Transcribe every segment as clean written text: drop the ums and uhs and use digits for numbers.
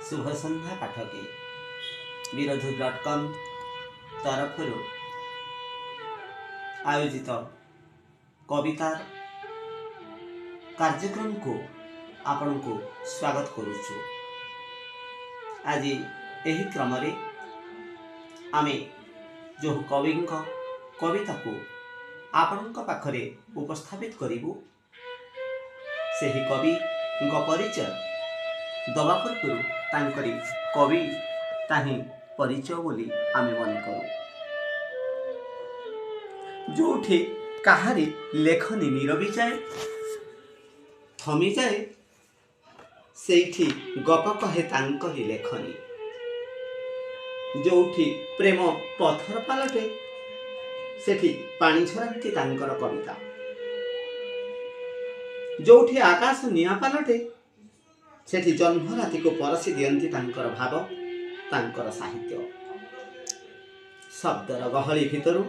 शुभ संध्या पाठके विरधु.com तरफ आयोजित कवितार कार्यक्रम को आपण को स्वागत करुछु। आज यही क्रम रे आमे जो कवि कविता को आपण पाखरे उपस्थापित करिबु सेही कवि परिचय दवा पूर्व तांकरी कवि ताही परिचय बोली आमे मन करू। जोठी काहारी लेखनी नीरवी जाए थमी जाए सेठी गप कहे तांकरी लेखनी। जोठी प्रेम पथर पालटे सेठी पानी झरंती तांकर कविता। जोठी आकाश निया पालटे सेठी जन्म राति को परसी दियंती तांकर भाव तांकर साहित्य। शब्दर गहली भितरु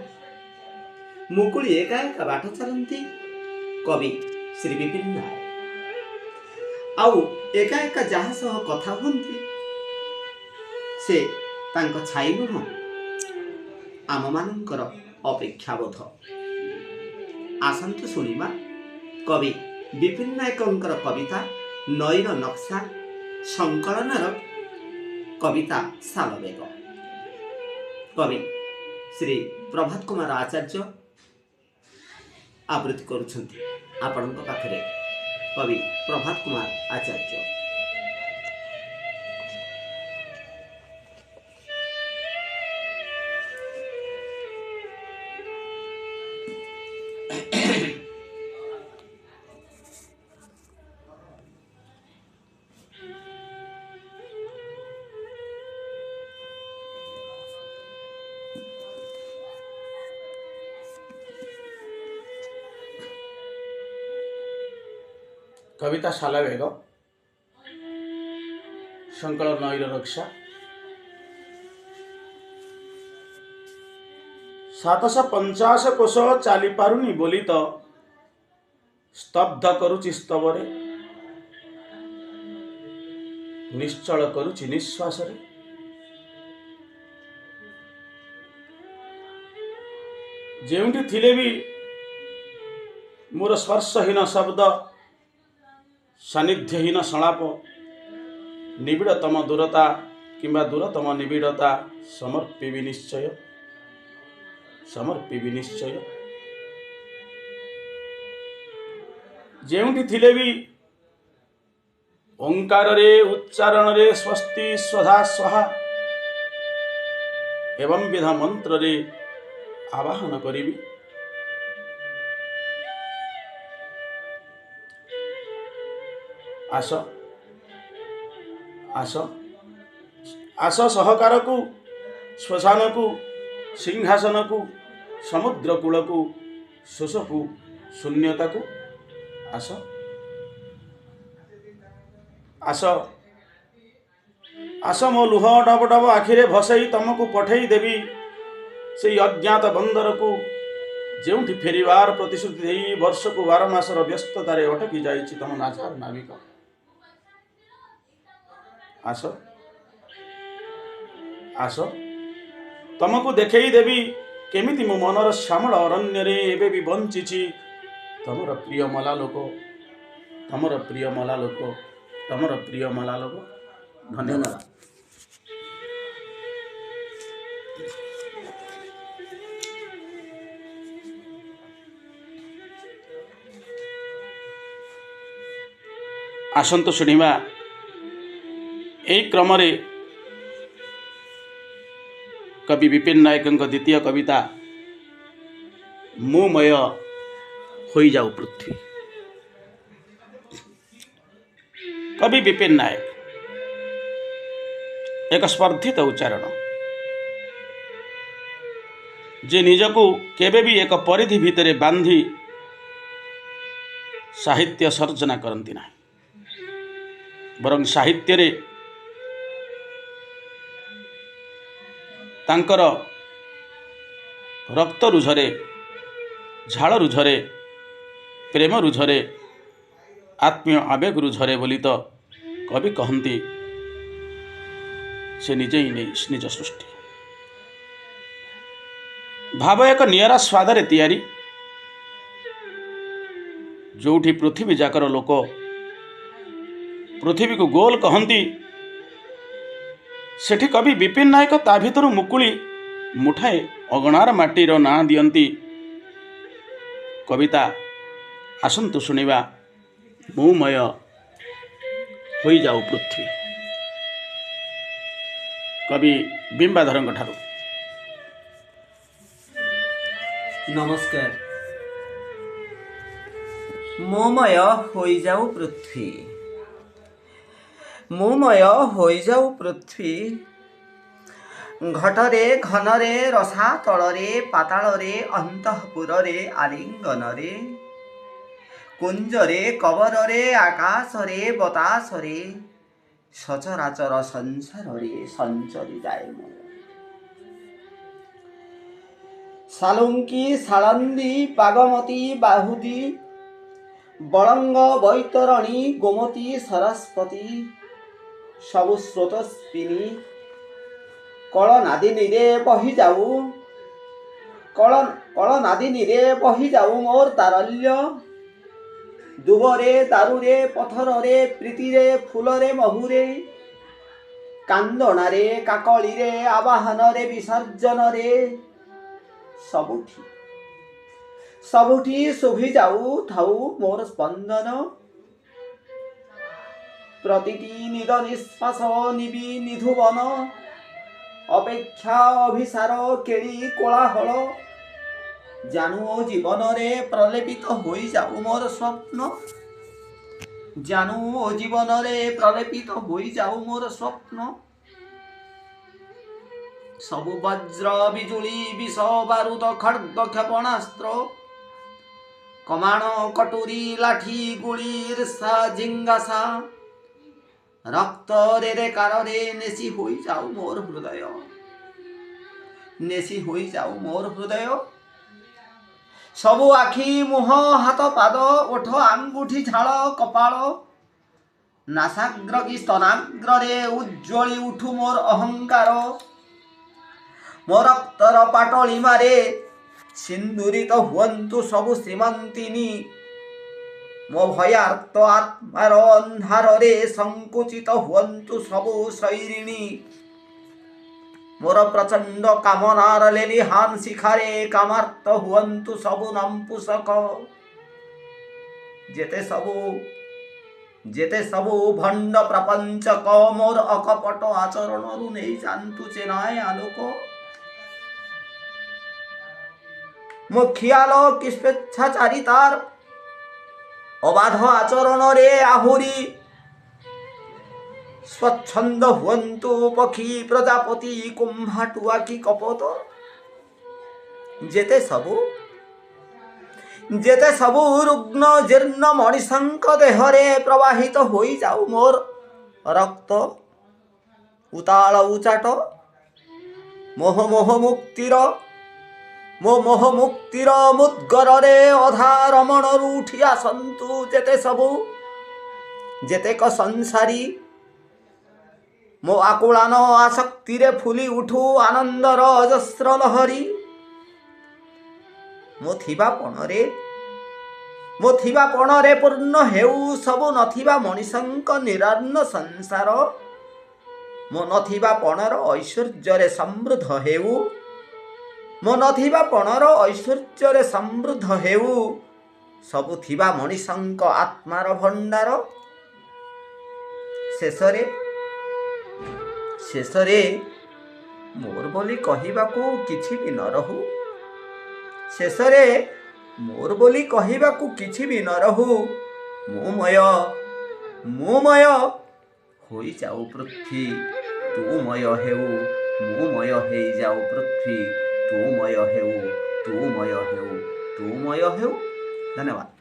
मुकुली एका एका बाट चलती कवि श्री विपिन नायक। आउ एका एका जहा सह कथा हुंती से तांक छाई नुह आम मानकर अपेक्षाबोध। आसंतु सुनिमा कवि विपिन नायकंकर कविता नईर नक्शा संकलनर कविता सालवेग। कवि श्री प्रभात कुमार आचार्य आवृत्ति करुछंती आपनक पाखरे कवि प्रभात कुमार आचार्य। कविता सालवेग संकलन नईर नक्शा 750 कोश चाली पारुनी बोली तो स्तब्ध करुचि स्तवरे निश्चल करुचि निश्वास रे। जेउंठी थिले भी मोर स्पर्शहीन शब्द सानिध्यहीन संलाप निबिड़तम दूरता किंबा दूरतम निबिड़ता समर्पिबि निश्चय समर्पिबि निश्चय। जेउंठी थिले भी ओंकार रे उच्चारण रे स्वस्ति स्वधा स्वाहा एवं विधा मंत्र रे आवाहन करिबि। आस आस आस सहकार को श्मशान को सिंहासन को समुद्र कूल को शोष को शून्यता को आस आस आस मो लुह डब डब आखिरे भसई तुमको पठेई देवी से अज्ञात बंदर को जेउठी फेरिवार प्रतिश्रुति देई वर्ष को 12 मासर व्यस्ततार अटकी जाइछि तम नाझार नाविक। आस आस तुमको देखई देवी केमिति मो मनर श्यामल अरण्य रे एबे भी बंचिछि तमर प्रिय मला लोक तमर प्रिय मला लोक तमर प्रिय मला लोक। धन्यवाद। आसंतु शुणिबा एई क्रम रे कवि विपिन नायक द्वितीय कविता मुमय होई जाऊ पृथ्वी। कवि विपिन नायक एक स्पर्धित उच्चारण जे निजको केबे भी एक परिधि भितरे बांधी साहित्य सर्जना करती ना बरं साहित्य रे तांकर रक्त रुझरे झाड़ रुझरे प्रेम रुझरे आत्मीय आवेग रुझरे बोली तो कवि कहती ସେ ନିଜେ ହିଁ ନିଜ ସୃଷ୍ଟି। ଭାବ ଏକ ନିଆରା ସ୍ୱାଦରେ ତିଆରି, ଯେଉଁଠି ପୃଥିବୀ ଯାକର ଲୋକ ପୃଥିବୀକୁ ଗୋଲ କହନ୍ତି, ସେଠି କବି ବିପିନ ନାୟକ ତା ଭିତରୁ ମୁକୁଳି ମୁଠାଏ ଅଗଣାର ମାଟିର ନାଁ ଦିଅନ୍ତି। କବିତା ଆସନ୍ତୁ ଶୁଣିବା, ମୁମୟ ହୋଇଯାଉ ପୃଥ୍ୱୀ। କବି ବିମ୍ବାଧରଙ୍କ ଠାରୁ। ନମସ୍କାର। ମୁମୟ ହୋଇଯାଉ ପୃଥ୍ୱୀ, ମୁମୟ ହୋଇଯାଉ ପୃଥ୍ୱୀ। ଘଟରେ ଘନରେ ରସାତଳରେ ପାତାଳରେ ଅନ୍ତଃପୁରରେ ଆଲିଙ୍ଗନରେ, କୁଞ୍ଜରେ କବରରେ ଆକାଶରେ ବତାସରେ, ସଚରାଚର ସଂସାରରେ ସଞ୍ଚରି ଯାଏ ମୁଁ। ସାଲୁଙ୍କି ସାଳନ୍ଦୀ ପାଗମତୀ ବାହୁଦୀ, ବଳଙ୍ଗ ବୈତରଣୀ ଗୋମତୀ ସରସ୍ୱତୀ, ସବୁ ସ୍ରୋତସ୍ୱିନୀ କଳନାଦିନୀରେ ବହିଯାଉ, କଳନାଦିନୀରେ ବହିଯାଉ ମୋର ତାରଲ୍ୟ। ଦୁବରେ ଦାରୁରେ ପଥରରେ ପ୍ରୀତିରେ ଫୁଲରେ ମହୁରେ, କାନ୍ଦଣାରେ କାକଳିରେ ଆବାହନରେ ବିସର୍ଜନରେ, ସବୁଠି ସବୁଠି ଶୁଭି ଯାଉଥାଉ ମୋର ସ୍ପନ୍ଦନ। ପ୍ରତିଟି ନିଦ ନିଶ୍ୱାସ ନିବି ନିଧୁବନ, ଅପେକ୍ଷା ଅଭିସାର କେଳି କୋଳାହଳ, ଜାଣୁ ଓ ଜୀବନରେ ପ୍ରଲେପିତ ହୋଇଯାଉ ମୋର ସ୍ୱପ୍ନ, ଜାଣୁ ଓ ଜୀବନରେ ପ୍ରଲେପିତ ହୋଇଯାଉ ମୋର ସ୍ୱପ୍ନ। ସବୁ ବଜ୍ର ବିଜୁଳି ବିଷ ବାରୁଦ ଖଡ୍ଗ କ୍ଷେପଣାସ୍ତ୍ର, କମାଣ କଟୁରୀ ଲାଠି ଗୁଳି ଈର୍ଷା ଜିଙ୍ଗାସା, ରକ୍ତରେ ରେକାରରେ ନେଶି ହୋଇଯାଉ ମୋର ହୃଦୟ, ନେଶି ହୋଇଯାଉ ମୋର ହୃଦୟ। ସବୁ ଆଖି ମୁହଁ ହାତ ପାଦ ଓଠ ଆଙ୍ଗୁଠି ଝାଳ କପାଳ, ନାସାଗ୍ର କି ସ୍ତନାଗ୍ରରେ ଉଜ୍ଜ୍ୱଳି ଉଠୁ ମୋର ଅହଙ୍କାର। ମୋ ରକ୍ତର ପାଟଳିମାରେ ସିନ୍ଦୁରିତ ହୁଅନ୍ତୁ ସବୁ ଶ୍ରୀମନ୍ତିନୀ, ମୋ ଭୟାର୍ତ୍ତ ଆତ୍ମାର ଅନ୍ଧାରରେ ସଂକୁଚିତ ହୁଅନ୍ତୁ ସବୁ ଶୈରିଣୀ। ମୋର ପ୍ରଚଣ୍ଡ କାମନାର ଲେଲିହାନ ଶିଖାରେ କାମାର୍ତ୍ତ ହୁଅନ୍ତୁ ସବୁ ନଂପୁସକ। ଯେତେ ସବୁ ଭଣ୍ଡ ପ୍ରପଞ୍ଚକ ମୋର ଅକପଟ ଆଚରଣରୁ ନେଇ ଯାଆନ୍ତୁ ଚେନାଏ ଆଲୋକ। ମୋ ଖିଆଲ କି ସ୍ୱେଚ୍ଛାଚାରିତାର ଅବାଧ ଆଚରଣରେ ଆହୁରି ସ୍ୱଚ୍ଛନ୍ଦ ହୁଅନ୍ତୁ ପକ୍ଷୀ ପ୍ରଜାପତି କୁମ୍ଭାଟୁଆ କି କପୋତ। ଯେତେ ସବୁ ରୁଗ୍ନ ଜୀର୍ଣ୍ଣ ମଣିଷଙ୍କ ଦେହରେ ପ୍ରବାହିତ ହୋଇଯାଉ ମୋର ରକ୍ତ ଉତାଳ ଉଚାଟ। ମୋ ମୋହ ମୁକ୍ତିର ମୁଦ୍ଗରରେ ଅଧା ରମଣରୁ ଉଠି ଆସନ୍ତୁ ଯେତେକ ସଂସାରୀ। ମୋ ଆକୁଳାନ ଆସକ୍ତିରେ ଫୁଲି ଉଠୁ ଆନନ୍ଦର ଅଜସ୍ର ଲହରୀ। ମୋ ଥିବା ପଣରେ ପୂର୍ଣ୍ଣ ହେଉ ସବୁ ନଥିବା ମଣିଷଙ୍କ ନିରାନ୍ନ ସଂସାର। ମୋ ନଥିବା ପଣର ଐଶ୍ୱର୍ଯ୍ୟରେ ସମୃଦ୍ଧ ହେଉ, ମୋ ନଥିବା ପଣର ଐଶ୍ୱର୍ଯ୍ୟରେ ସମୃଦ୍ଧ ହେଉ ସବୁ ଥିବା ମଣିଷଙ୍କ ଆତ୍ମାର ଭଣ୍ଡାର। ଶେଷରେ ମୋର ବୋଲି କହିବାକୁ କିଛି ବି ନ ରହୁ, ଶେଷରେ ମୋର ବୋଲି କହିବାକୁ କିଛି ବି ନ ରହୁ। ମୁମୟ ହୋଇଯାଉ ପୃଥ୍ୱୀ, ତୁମୟ ହେଉ। ମୁମୟ ହେଇଯାଉ ପୃଥ୍ୱୀ, ତୁମୟ ହେଉ। ଧନ୍ୟବାଦ।